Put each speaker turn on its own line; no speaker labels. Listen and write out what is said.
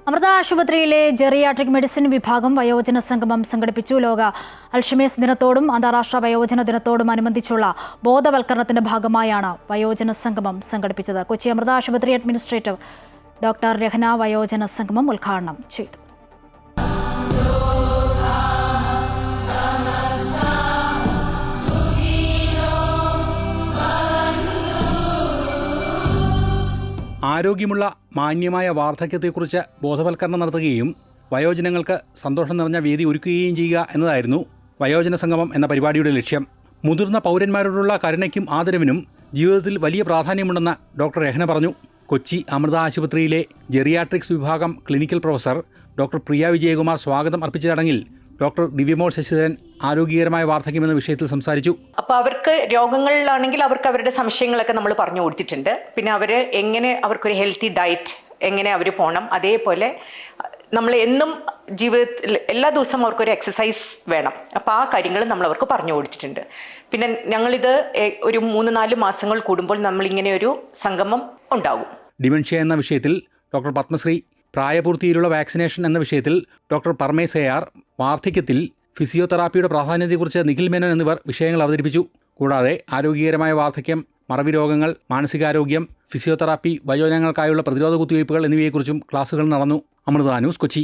അമൃത ആശുപത്രിയിലെ geriatric medicine വിഭാഗം വയോജന സംഗമം സംഘടിപ്പിച്ചു. ലോക അൽഷിമേഴ്സ് ദിനത്തോടും അന്താരാഷ്ട്ര വയോജന ദിനത്തോടും അനുബന്ധിച്ചുള്ള ബോധവൽക്കരണത്തിന്റെ ഭാഗമായാണ് വയോജന സംഗമം സംഘടിപ്പിച്ചത്. കൊച്ചി അമൃത ആശുപത്രി അഡ്മിനിസ്ട്രേറ്റർ ഡോക്ടർ രഹന വയോജന സംഗമം ഉദ്ഘാടനം ചെയ്തു.
ആരോഗ്യമുള്ള മാന്യമായ വാർദ്ധക്യത്തെക്കുറിച്ച് ബോധവൽക്കരണം നടത്തുകയും വയോജനങ്ങൾക്ക് സന്തോഷം നിറഞ്ഞ വേദി ഒരുക്കുകയും ചെയ്യുക എന്നതായിരുന്നു വയോജന സംഗമം എന്ന പരിപാടിയുടെ ലക്ഷ്യം. മുതിർന്ന പൗരന്മാരോടുള്ള കരുണയ്ക്കും ആദരവിനും ജീവിതത്തിൽ വലിയ പ്രാധാന്യമുണ്ടെന്ന് ഡോക്ടർ രഹന പറഞ്ഞു. കൊച്ചി അമൃത ആശുപത്രിയിലെ ജെറിയാട്രിക്സ് വിഭാഗം ക്ലിനിക്കൽ പ്രൊഫസർ ഡോക്ടർ പ്രിയ വിജയകുമാർ സ്വാഗതം അർപ്പിച്ച ചടങ്ങിൽ ഡോക്ടർ ദിവ്യമോൾ ശശിധരൻ ആരോഗ്യകരമായ വാർദ്ധക്യം എന്ന വിഷയത്തിൽ സംസാരിച്ചു.
അപ്പോൾ അവർക്ക് രോഗങ്ങളിലാണെങ്കിൽ അവർക്ക് അവരുടെ സംശയങ്ങളൊക്കെ നമ്മൾ പറഞ്ഞു കൊടുത്തിട്ടുണ്ട്. പിന്നെ അവർ എങ്ങനെ അവർക്കൊരു ഹെൽത്തി ഡയറ്റ് എങ്ങനെ അവർ പോകണം, അതേപോലെ നമ്മൾ എന്നും ജീവിതത്തിൽ എല്ലാ ദിവസവും അവർക്കൊരു എക്സസൈസ് വേണം. അപ്പോൾ ആ കാര്യങ്ങൾ നമ്മൾ അവർക്ക് പറഞ്ഞു കൊടുത്തിട്ടുണ്ട്. പിന്നെ ഞങ്ങളിത് ഒരു 3-4 മാസങ്ങൾ കൂടുമ്പോൾ നമ്മളിങ്ങനെ ഒരു സംഗമം ഉണ്ടാകും.
ഡിമെൻഷ്യ എന്ന വിഷയത്തിൽ ഡോക്ടർ പത്മശ്രീ, പ്രായപൂർത്തിയിലുള്ള വാക്സിനേഷൻ എന്ന വിഷയത്തിൽ ഡോക്ടർ പർമേസ് AR, വാർദ്ധക്യത്തിൽ ഫിസിയോതെറാപ്പിയുടെ പ്രാധാന്യത്തെക്കുറിച്ച് നിഖിൽ മേനോൻ എന്നിവർ വിഷയങ്ങൾ അവതരിപ്പിച്ചു. കൂടാതെ ആരോഗ്യകരമായ വാർദ്ധക്യം, മറവി രോഗങ്ങൾ, മാനസികാരോഗ്യം, ഫിസിയോതെറാപ്പി, വയോജനങ്ങൾക്കായുള്ള പ്രതിരോധ കുത്തിവയ്പ്പുകൾ എന്നിവയെക്കുറിച്ചും ക്ലാസുകൾ നടന്നു. അമൃത ന്യൂസ്, കൊച്ചി.